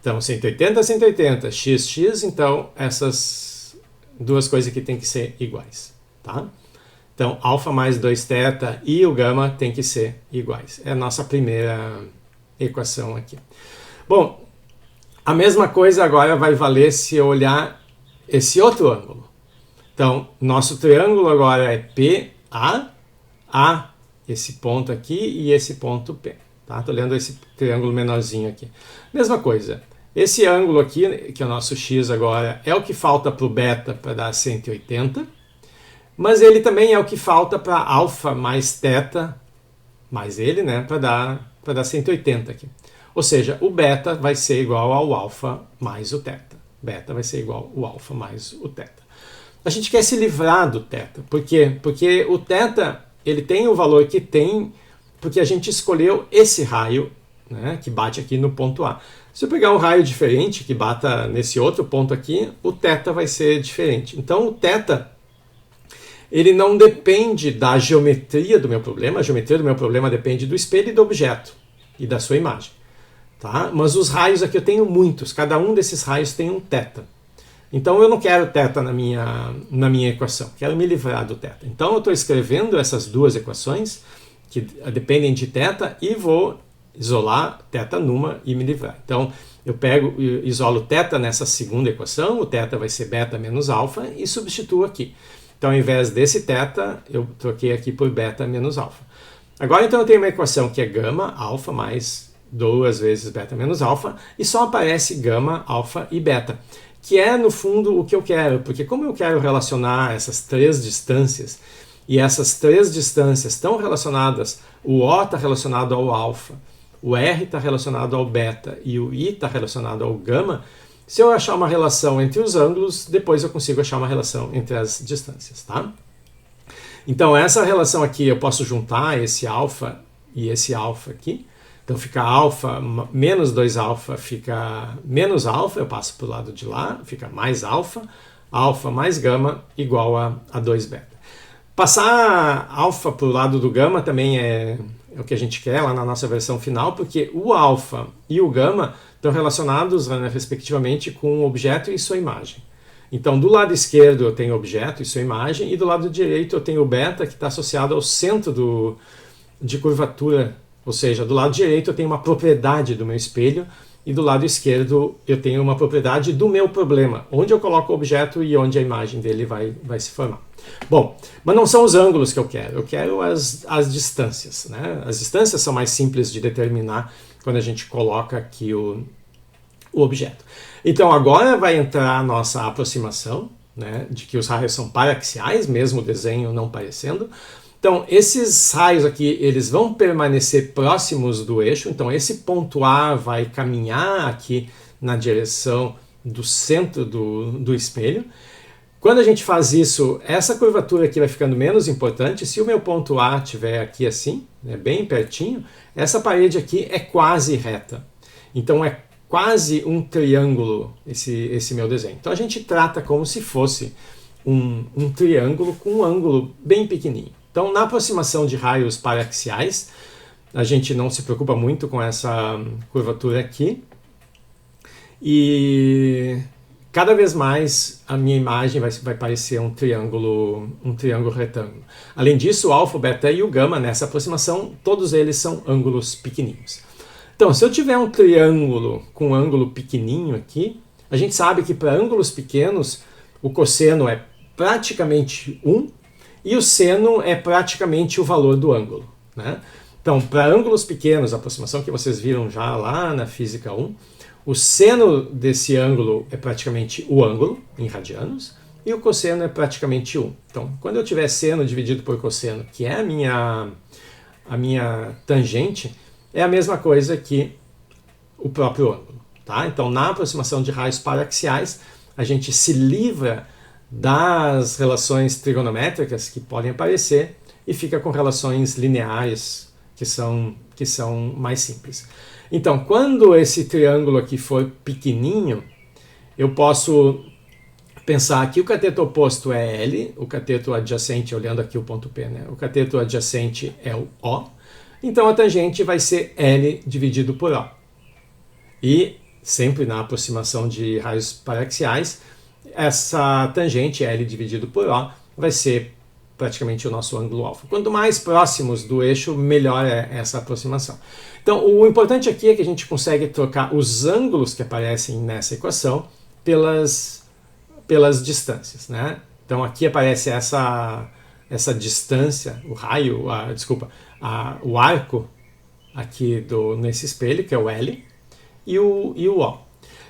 Então 180, 180, x, então essas duas coisas aqui tem que ser iguais, tá? Então, alfa mais 2θ e o gama tem que ser iguais. É a nossa primeira equação aqui. Bom, a mesma coisa agora vai valer se eu olhar esse outro ângulo. Então, nosso triângulo agora é PA, esse ponto aqui e esse ponto P. Tá? Estou olhando esse triângulo menorzinho aqui. Mesma coisa. Esse ângulo aqui, que é o nosso x agora, é o que falta para o beta para dar 180. Mas ele também é o que falta para alfa mais θ, mais ele, né, para dar 180 aqui. Ou seja, o beta vai ser igual ao alfa mais o θ. Beta vai ser igual ao alfa mais o θ. A gente quer se livrar do θ. Por quê? Porque o θ ele tem o valor que tem porque a gente escolheu esse raio, né, que bate aqui no ponto A. Se eu pegar um raio diferente que bata nesse outro ponto aqui, o θ vai ser diferente. Então o θ, ele não depende da geometria do meu problema, a geometria do meu problema depende do espelho e do objeto e da sua imagem. Tá? Mas os raios aqui eu tenho muitos, cada um desses raios tem um θ. Então eu não quero θ na minha equação, quero me livrar do θ. Então eu estou escrevendo essas duas equações que dependem de θ e vou isolar θ numa e me livrar. Então eu isolo θ nessa segunda equação, o θ vai ser beta menos alfa e substituo aqui. Então ao invés desse θ, eu troquei aqui por beta menos alfa. Agora então eu tenho uma equação que é gama, alfa mais 2 vezes beta menos alfa e só aparece gama, alfa e beta, que é no fundo o que eu quero, porque como eu quero relacionar essas três distâncias e essas três distâncias estão relacionadas, o O está relacionado ao alfa, o R está relacionado ao beta e o I está relacionado ao gama, se eu achar uma relação entre os ângulos, depois eu consigo achar uma relação entre as distâncias, tá? Então essa relação aqui eu posso juntar esse alfa e esse alfa aqui. Então fica alfa menos 2 alfa fica menos alfa, eu passo para o lado de lá, fica mais alfa mais gama igual a 2 beta. Passar alfa para o lado do gama também é o que a gente quer lá na nossa versão final, porque o alfa e o gama estão relacionados, né, respectivamente com o objeto e sua imagem. Então do lado esquerdo eu tenho o objeto e sua imagem, e do lado direito eu tenho o beta, que está associado ao centro de curvatura. Ou seja, do lado direito eu tenho uma propriedade do meu espelho e do lado esquerdo eu tenho uma propriedade do meu problema, onde eu coloco o objeto e onde a imagem dele vai se formar. Bom, mas não são os ângulos que eu quero as distâncias, né? As distâncias são mais simples de determinar quando a gente coloca aqui o objeto. Então agora vai entrar a nossa aproximação, né, de que os raios são paraxiais, mesmo o desenho não parecendo. Então, esses raios aqui, eles vão permanecer próximos do eixo. Então, esse ponto A vai caminhar aqui na direção do centro do espelho. Quando a gente faz isso, essa curvatura aqui vai ficando menos importante. Se o meu ponto A estiver aqui assim, né, bem pertinho, essa parede aqui é quase reta. Então, é quase um triângulo esse meu desenho. Então, a gente trata como se fosse um triângulo com um ângulo bem pequenininho. Então, na aproximação de raios paraxiais, a gente não se preocupa muito com essa curvatura aqui. E cada vez mais a minha imagem vai parecer um triângulo retângulo. Além disso, o alfa, o beta e o gama, nessa aproximação, todos eles são ângulos pequenininhos. Então, se eu tiver um triângulo com um ângulo pequenininho aqui, a gente sabe que para ângulos pequenos, o cosseno é praticamente 1, e o seno é praticamente o valor do ângulo, né? Então, para ângulos pequenos, a aproximação que vocês viram já lá na Física 1, o seno desse ângulo é praticamente o ângulo, em radianos, e o cosseno é praticamente 1. Então, quando eu tiver seno dividido por cosseno, que é a minha tangente, é a mesma coisa que o próprio ângulo, tá? Então, na aproximação de raios paraxiais, a gente se livra das relações trigonométricas que podem aparecer e fica com relações lineares que são mais simples. Então, quando esse triângulo aqui for pequenininho, eu posso pensar que o cateto oposto é L, o cateto adjacente, olhando aqui o ponto P, né? O cateto adjacente é o O, então a tangente vai ser L dividido por O. E, sempre na aproximação de raios paraxiais, essa tangente L dividido por O vai ser praticamente o nosso ângulo alfa. Quanto mais próximos do eixo, melhor é essa aproximação. Então, o importante aqui é que a gente consegue trocar os ângulos que aparecem nessa equação pelas distâncias, né? Então, aqui aparece essa distância, o raio, o arco aqui nesse espelho, que é o L, e o O.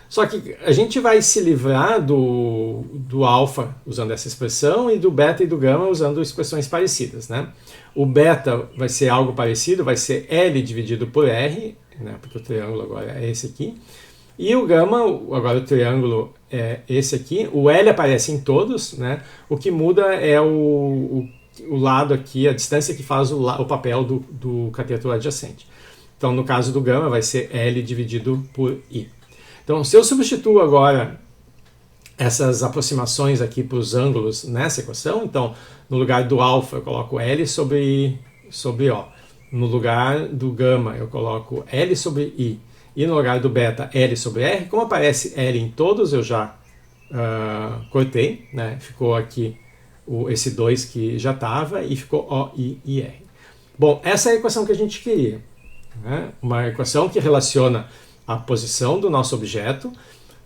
Só que a gente vai se livrar do alfa usando essa expressão e do beta e do gama usando expressões parecidas, né? O beta vai ser algo parecido, vai ser L dividido por R, né? Porque o triângulo agora é esse aqui. E o gama, agora o triângulo é esse aqui. O L aparece em todos, né? O que muda é o lado aqui, a distância que faz o papel do cateto adjacente. Então, no caso do gama, vai ser L dividido por I. Então, se eu substituo agora essas aproximações aqui para os ângulos nessa equação, então, no lugar do alfa, eu coloco L sobre O. No lugar do gama, eu coloco L sobre I. E no lugar do beta, L sobre R. Como aparece L em todos, eu já cortei, né? Ficou aqui esse 2 que já estava e ficou O, I e R. Bom, essa é a equação que a gente queria, né? Uma equação que relaciona a posição do nosso objeto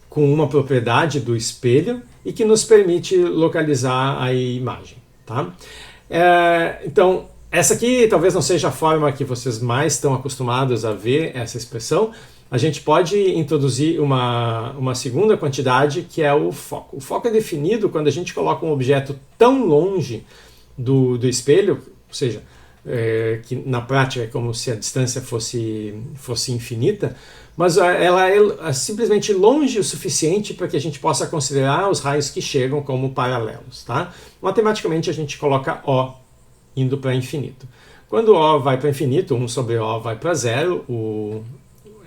com uma propriedade do espelho e que nos permite localizar a imagem. Tá? Então, essa aqui talvez não seja a forma que vocês mais estão acostumados a ver essa expressão. A gente pode introduzir uma segunda quantidade, que é o foco. O foco é definido quando a gente coloca um objeto tão longe do espelho, ou seja, que na prática é como se a distância fosse infinita, mas ela é simplesmente longe o suficiente para que a gente possa considerar os raios que chegam como paralelos. Tá? Matematicamente a gente coloca O indo para infinito. Quando O vai para infinito, 1 sobre O vai para zero,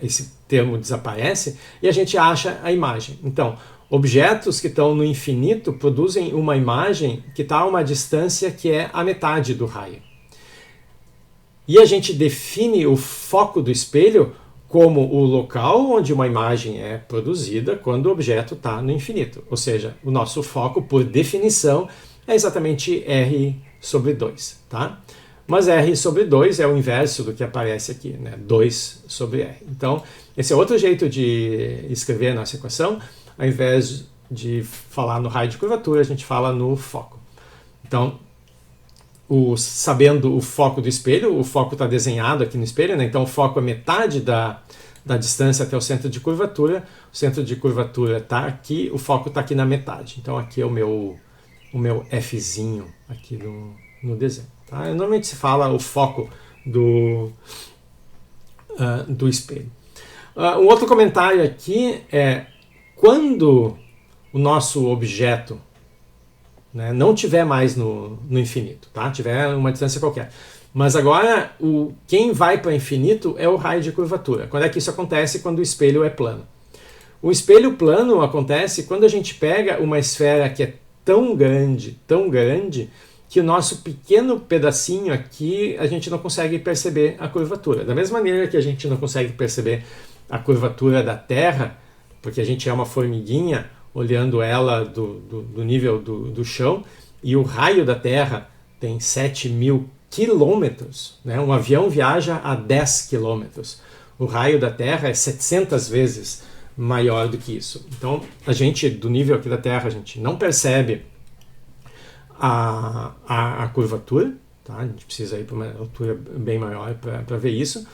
esse termo desaparece e a gente acha a imagem. Então, objetos que estão no infinito produzem uma imagem que está a uma distância que é a metade do raio. E a gente define o foco do espelho como o local onde uma imagem é produzida quando o objeto está no infinito. Ou seja, o nosso foco, por definição, é exatamente R sobre 2. Tá? Mas R sobre 2 é o inverso do que aparece aqui, né? 2 sobre R. Então, esse é outro jeito de escrever a nossa equação. Ao invés de falar no raio de curvatura, a gente fala no foco. Então, sabendo o foco do espelho, o foco está desenhado aqui no espelho, né? Então o foco é metade da distância até o centro de curvatura está aqui, o foco está aqui na metade. Então aqui é o meu Fzinho aqui no desenho. Tá? Normalmente se fala o foco do espelho. Um outro comentário aqui é quando o nosso objeto, né, não tiver mais no infinito, tá? Tiver uma distância qualquer. Mas agora, quem vai para o infinito é o raio de curvatura. Quando é que isso acontece? Quando o espelho é plano. O espelho plano acontece quando a gente pega uma esfera que é tão grande, que o nosso pequeno pedacinho aqui, a gente não consegue perceber a curvatura. Da mesma maneira que a gente não consegue perceber a curvatura da Terra, porque a gente é uma formiguinha, olhando ela do nível do chão, e o raio da Terra tem 7.000 quilômetros, né? Um avião viaja a 10 quilômetros. O raio da Terra é 700 vezes maior do que isso. Então, a gente, do nível aqui da Terra, a gente não percebe a curvatura, tá? A gente precisa ir para uma altura bem maior para ver isso.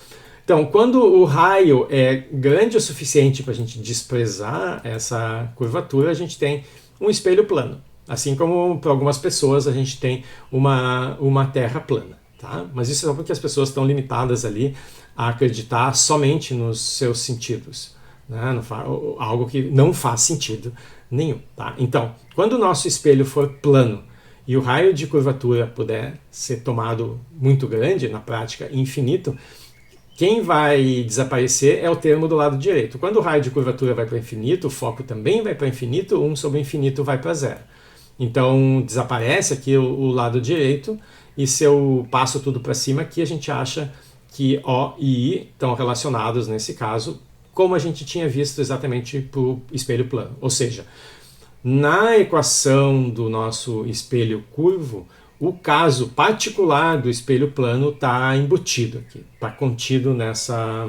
Então, quando o raio é grande o suficiente para a gente desprezar essa curvatura, a gente tem um espelho plano. Assim como para algumas pessoas a gente tem uma terra plana. Tá? Mas isso é só porque as pessoas estão limitadas ali a acreditar somente nos seus sentidos. Né? Algo que não faz sentido nenhum. Tá? Então, quando o nosso espelho for plano e o raio de curvatura puder ser tomado muito grande, na prática infinito, quem vai desaparecer é o termo do lado direito. Quando o raio de curvatura vai para infinito, o foco também vai para infinito, 1 sobre infinito vai para zero. Então desaparece aqui o lado direito, e se eu passo tudo para cima aqui, a gente acha que O e I estão relacionados nesse caso, como a gente tinha visto exatamente para o espelho plano. Ou seja, na equação do nosso espelho curvo, o caso particular do espelho plano está embutido aqui, está contido nessa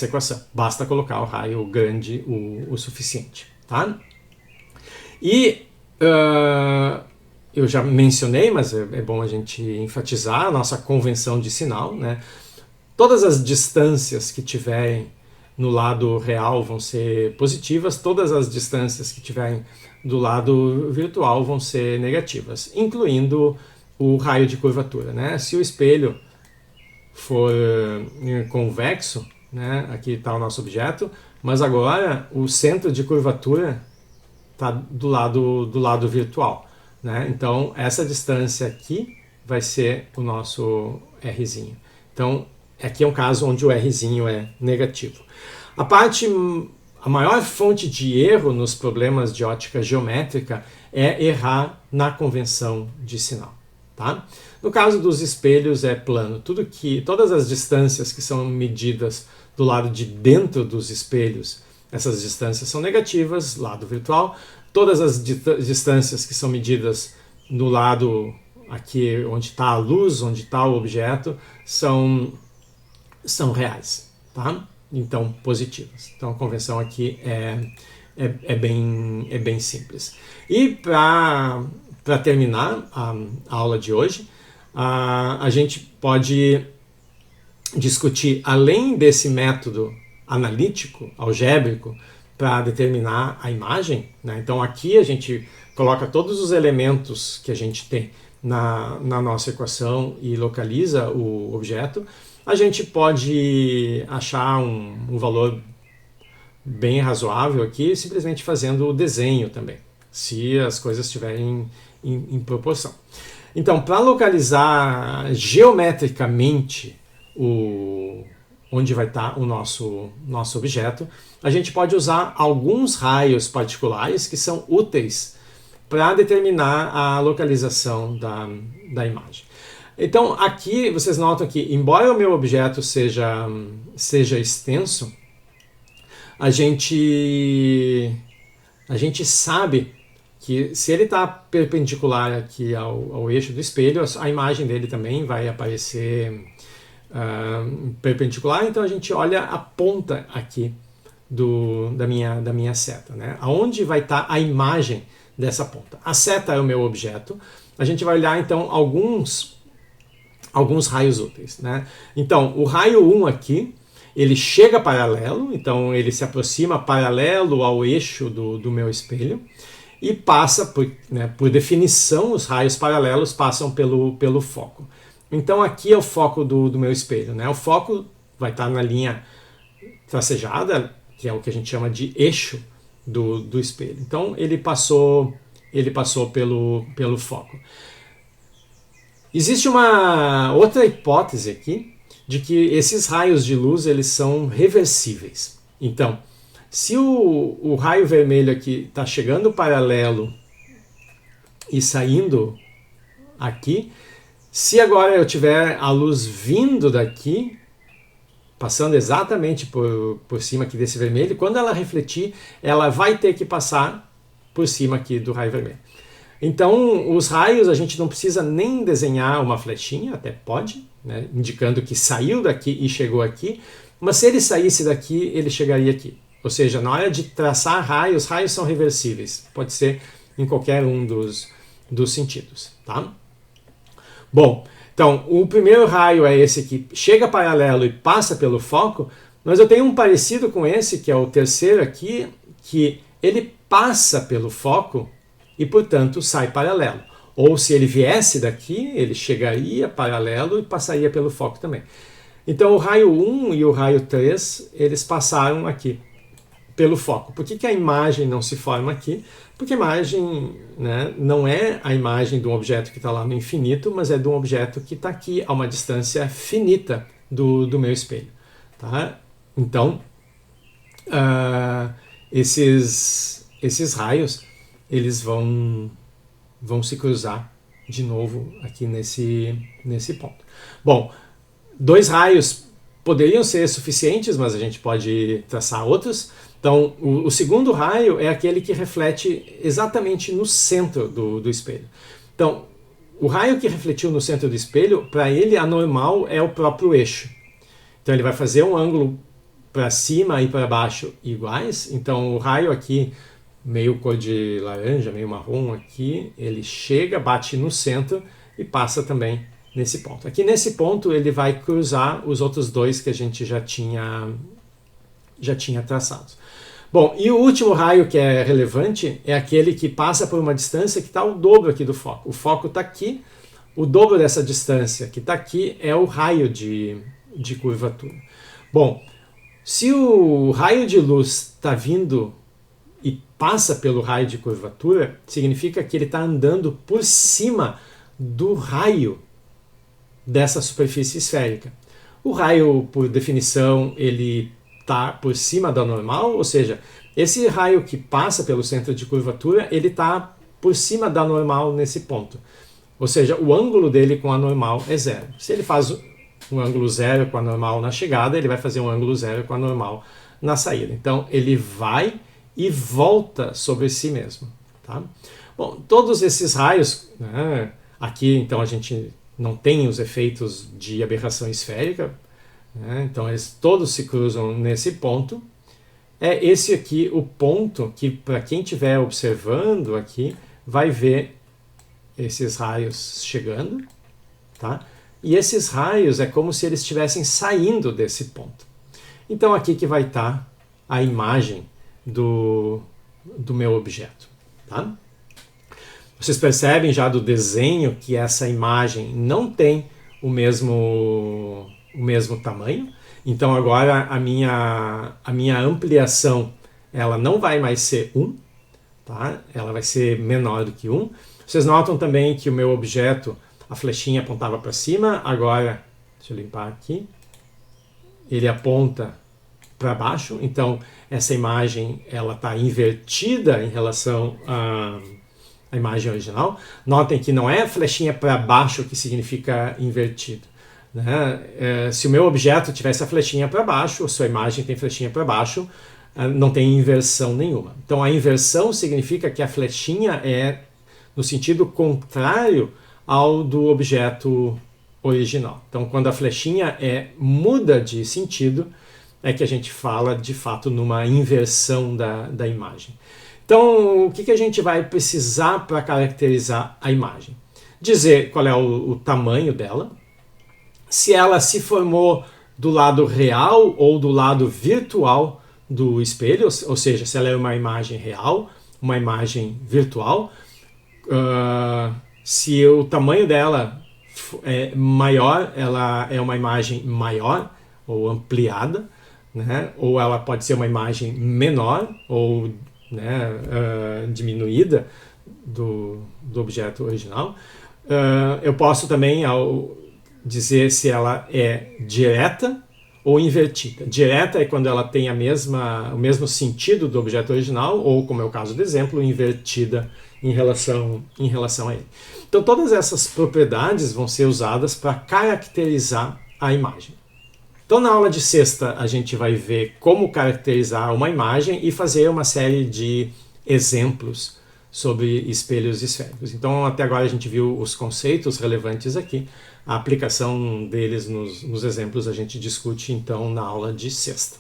equação. Basta colocar o raio grande o suficiente. Tá? E eu já mencionei, mas é bom a gente enfatizar a nossa convenção de sinal. Né? Todas as distâncias que tiverem no lado real vão ser positivas, todas as distâncias que tiverem do lado virtual vão ser negativas, incluindo o raio de curvatura. Né? Se o espelho for convexo, né? Aqui está o nosso objeto, mas agora o centro de curvatura está do lado virtual. Né? Então essa distância aqui vai ser o nosso Rzinho. Então aqui é um caso onde o Rzinho é negativo. A maior fonte de erro nos problemas de ótica geométrica é errar na convenção de sinal. Tá? No caso dos espelhos é plano. Todas as distâncias que são medidas do lado de dentro dos espelhos, essas distâncias são negativas, lado virtual. Todas as distâncias que são medidas no lado aqui onde está a luz, onde está o objeto, são reais, tá? Então, positivas. Então, a convenção aqui é bem simples. E para terminar a aula de hoje, a gente pode discutir, além desse método analítico, algébrico, para determinar a imagem, né? Então, aqui a gente coloca todos os elementos que a gente tem na nossa equação e localiza o objeto. A gente pode achar um valor bem razoável aqui, simplesmente fazendo o desenho também, se as coisas estiverem em proporção. Então, para localizar geometricamente onde vai estar o nosso objeto, a gente pode usar alguns raios particulares que são úteis para determinar a localização da imagem. Então, aqui vocês notam que, embora o meu objeto seja extenso, a gente sabe que se ele está perpendicular aqui ao eixo do espelho, a imagem dele também vai aparecer perpendicular, então a gente olha a ponta aqui da minha seta, né? Aonde vai estar a imagem dessa ponta. A seta é o meu objeto, a gente vai olhar então alguns raios úteis, né? Então, o raio 1 aqui, ele chega paralelo, então ele se aproxima paralelo ao eixo do meu espelho e passa, por definição, os raios paralelos passam pelo foco. Então aqui é o foco do meu espelho, né? O foco vai estar na linha tracejada, que é o que a gente chama de eixo do espelho. Então ele passou pelo foco. Existe uma outra hipótese aqui de que esses raios de luz eles são reversíveis. Então, se o raio vermelho aqui está chegando paralelo e saindo aqui, se agora eu tiver a luz vindo daqui, passando exatamente por cima aqui desse vermelho, quando ela refletir, ela vai ter que passar por cima aqui do raio vermelho. Então, os raios a gente não precisa nem desenhar uma flechinha, até pode, né, indicando que saiu daqui e chegou aqui, mas se ele saísse daqui, ele chegaria aqui. Ou seja, na hora de traçar raios, raios são reversíveis, pode ser em qualquer um dos sentidos, tá? Bom, então, o primeiro raio é esse que chega paralelo e passa pelo foco, mas eu tenho um parecido com esse, que é o terceiro aqui, que ele passa pelo foco e, portanto, sai paralelo. Ou se ele viesse daqui, ele chegaria paralelo e passaria pelo foco também. Então, o raio 1 e o raio 3, eles passaram aqui pelo foco. Por que a imagem não se forma aqui? Porque a imagem, né, não é a imagem de um objeto que está lá no infinito, mas é de um objeto que está aqui a uma distância finita do meu espelho. Tá? Então, esses raios eles vão se cruzar de novo aqui nesse ponto. Bom, 2 raios poderiam ser suficientes, mas a gente pode traçar outros. Então, o segundo raio é aquele que reflete exatamente no centro do espelho. Então, o raio que refletiu no centro do espelho, para ele, a normal é o próprio eixo. Então, ele vai fazer um ângulo para cima e para baixo iguais. Então, o raio aqui, meio cor de laranja, meio marrom aqui, ele chega, bate no centro e passa também nesse ponto. Aqui nesse ponto, ele vai cruzar os outros 2 que a gente já tinha traçado. Bom, e o último raio que é relevante é aquele que passa por uma distância que está o dobro aqui do foco. O foco está aqui, o dobro dessa distância que está aqui é o raio de curvatura. Bom, se o raio de luz está vindo e passa pelo raio de curvatura, significa que ele está andando por cima do raio dessa superfície esférica. O raio, por definição, ele está por cima da normal, ou seja, esse raio que passa pelo centro de curvatura, ele está por cima da normal nesse ponto. Ou seja, o ângulo dele com a normal é zero. Se ele faz um ângulo zero com a normal na chegada, ele vai fazer um ângulo zero com a normal na saída. Então, ele vai e volta sobre si mesmo. Tá? Bom, todos esses raios, né, aqui então a gente não tem os efeitos de aberração esférica, né, então eles todos se cruzam nesse ponto. É esse aqui o ponto que, para quem estiver observando aqui, vai ver esses raios chegando, tá? E esses raios é como se eles estivessem saindo desse ponto. Então aqui que vai estar a imagem do meu objeto, tá? Vocês percebem já do desenho que essa imagem não tem o mesmo tamanho. Então agora a minha ampliação ela não vai mais ser 1, tá? Ela vai ser menor do que 1. Vocês notam também que o meu objeto, a flechinha apontava para cima, agora, deixa eu limpar aqui, ele aponta para baixo, então essa imagem ela está invertida em relação à imagem original. Notem que não é a flechinha para baixo que significa invertido. Né? Se o meu objeto tivesse a flechinha para baixo, a sua imagem tem flechinha para baixo, não tem inversão nenhuma. Então a inversão significa que a flechinha é no sentido contrário ao do objeto original. Então quando a flechinha muda de sentido, é que a gente fala de fato numa inversão da imagem. Então o que a gente vai precisar para caracterizar a imagem? Dizer qual é o tamanho dela, se ela se formou do lado real ou do lado virtual do espelho, ou seja, se ela é uma imagem real, uma imagem virtual, se o tamanho dela é maior, ela é uma imagem maior ou ampliada, né? Ou ela pode ser uma imagem menor ou, né, diminuída do objeto original. Eu posso também dizer se ela é direta ou invertida. Direta é quando ela tem o mesmo sentido do objeto original, ou, como é o caso do exemplo, invertida em relação a ele. Então todas essas propriedades vão ser usadas para caracterizar a imagem. Então na aula de sexta a gente vai ver como caracterizar uma imagem e fazer uma série de exemplos sobre espelhos esféricos. Então até agora a gente viu os conceitos relevantes aqui. A aplicação deles nos exemplos a gente discute então na aula de sexta.